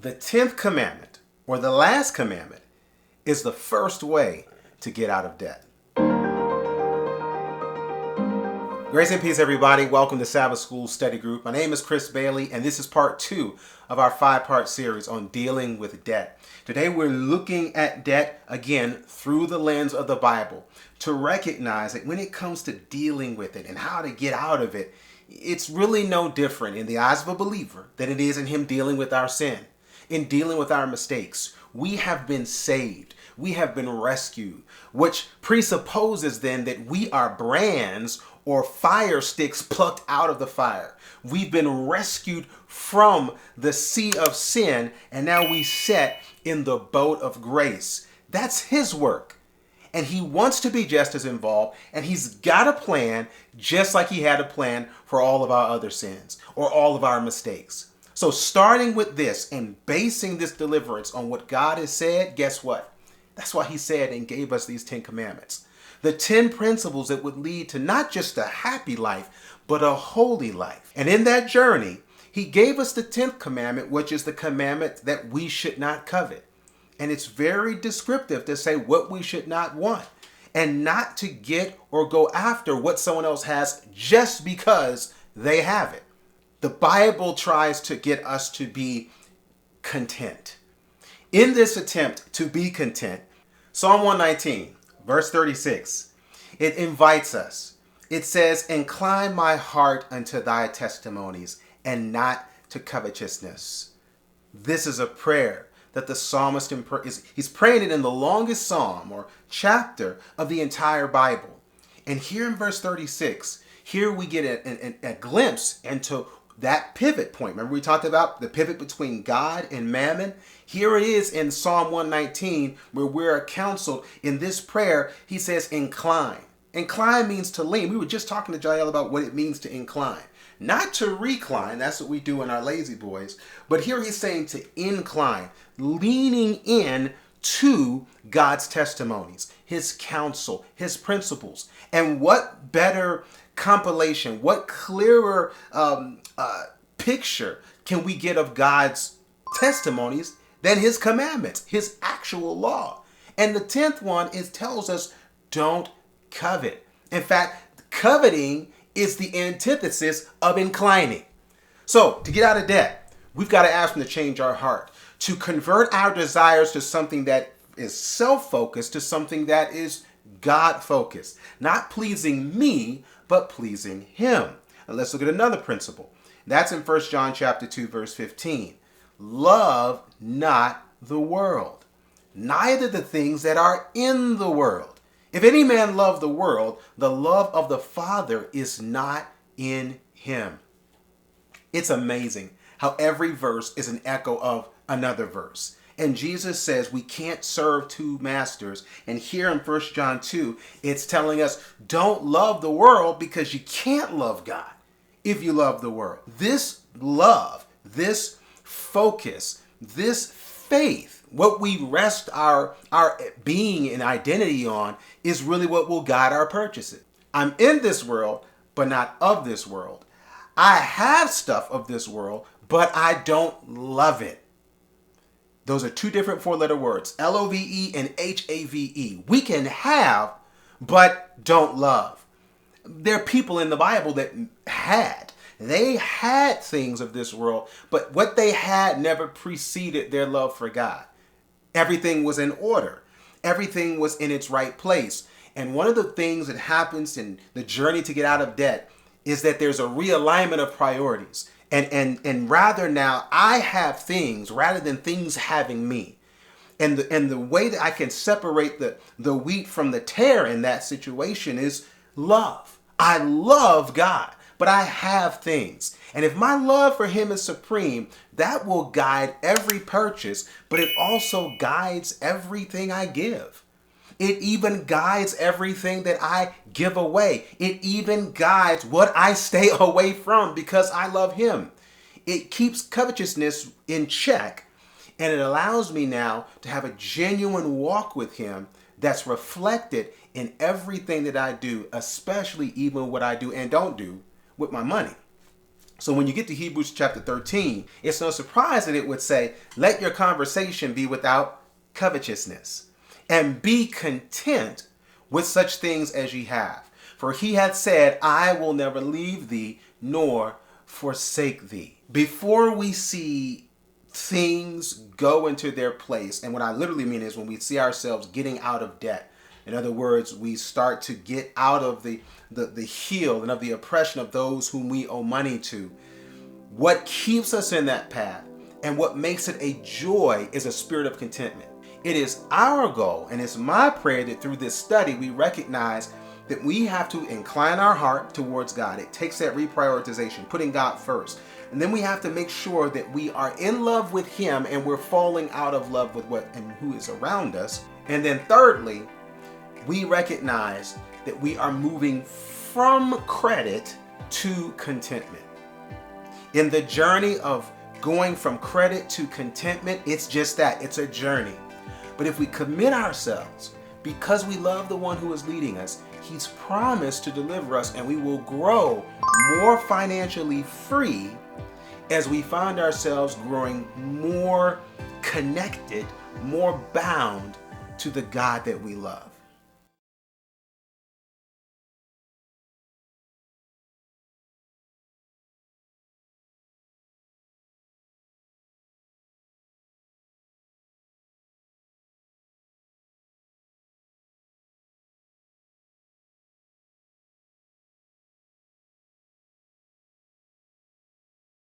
The 10th commandment, or the last commandment, is the first way to get out of debt. Grace and peace, everybody. Welcome to Sabbath School Study Group. My name is Chris Bailey, and this is part 2 of our 5-part series on dealing with debt. Today, we're looking at debt again through the lens of the Bible to recognize that when it comes to dealing with it and how to get out of it, it's really no different in the eyes of a believer than it is in him dealing with our sin, in dealing with our mistakes. We have been saved. We have been rescued, which presupposes then that we are brands or fire sticks plucked out of the fire. We've been rescued from the sea of sin, and now we sit in the boat of grace. That's his work. And he wants to be just as involved, and he's got a plan just like he had a plan for all of our other sins or all of our mistakes. So starting with this and basing this deliverance on what God has said, guess what? That's why he said and gave us these 10 commandments. The 10 principles that would lead to not just a happy life, but a holy life. And in that journey, he gave us the 10th commandment, which is the commandment that we should not covet. And it's very descriptive to say what we should not want and not to get or go after what someone else has just because they have it. The Bible tries to get us to be content. In this attempt to be content, Psalm 119, verse 36, it invites us. It says, "Incline my heart unto thy testimonies and not to covetousness." This is a prayer that the psalmist he's praying it in the longest psalm or chapter of the entire Bible. And here in verse 36, here we get a glimpse into that pivot point. Remember we talked about the pivot between God and mammon? Here it is in Psalm 119 where we're counseled in this prayer. He says incline. Incline means to lean. We were just talking to Jael about what it means to incline. Not to recline, that's what we do in our lazy boys. But here he's saying to incline, leaning in to God's testimonies, his counsel, his principles. And what better compilation, what clearer picture can we get of God's testimonies than his commandments, his actual law? And the 10th one tells us don't covet. In fact, coveting is the antithesis of inclining. So to get out of debt, we've got to ask him to change our heart, to convert our desires to something that is self-focused, to something that is God-focused, not pleasing me, but pleasing him. And let's look at another principle. That's in 1 John chapter 2, verse 15. Love not the world, neither the things that are in the world. If any man love the world, the love of the Father is not in him. It's amazing how every verse is an echo of another verse. And Jesus says we can't serve two masters. And here in 1 John 2, it's telling us don't love the world because you can't love God if you love the world. This love, this focus, this faith, what we rest our being and identity on is really what will guide our purchases. I'm in this world, but not of this world. I have stuff of this world, but I don't love it. Those are two different 4-letter words, L-O-V-E and H-A-V-E. We can have, but don't love. There are people in the Bible that they had things of this world, but what they had never preceded their love for God. Everything was in order. Everything was in its right place. And one of the things that happens in the journey to get out of debt is that there's a realignment of priorities. And rather now I have things rather than things having me. And the way that I can separate the wheat from the tare in that situation is love. I love God, but I have things. And if my love for him is supreme, that will guide every purchase, but it also guides everything I give. It even guides everything that I give away. It even guides what I stay away from because I love him. It keeps covetousness in check, and it allows me now to have a genuine walk with him that's reflected in everything that I do, especially even what I do and don't do with my money. So when you get to Hebrews chapter 13, it's no surprise that it would say, let your conversation be without covetousness, and be content with such things as ye have. For he hath said, I will never leave thee nor forsake thee. Before we see things go into their place, and what I literally mean is when we see ourselves getting out of debt. In other words, we start to get out of the heel and of the oppression of those whom we owe money to. What keeps us in that path and what makes it a joy is a spirit of contentment. It is our goal, and it's my prayer that through this study we recognize that we have to incline our heart towards God. It takes that reprioritization, putting God first. And then we have to make sure that we are in love with Him and we're falling out of love with what and who is around us. And then thirdly, we recognize that we are moving from credit to contentment. In the journey of going from credit to contentment, it's just that, it's a journey. But if we commit ourselves, because we love the one who is leading us, He's promised to deliver us, and we will grow more financially free as we find ourselves growing more connected, more bound to the God that we love.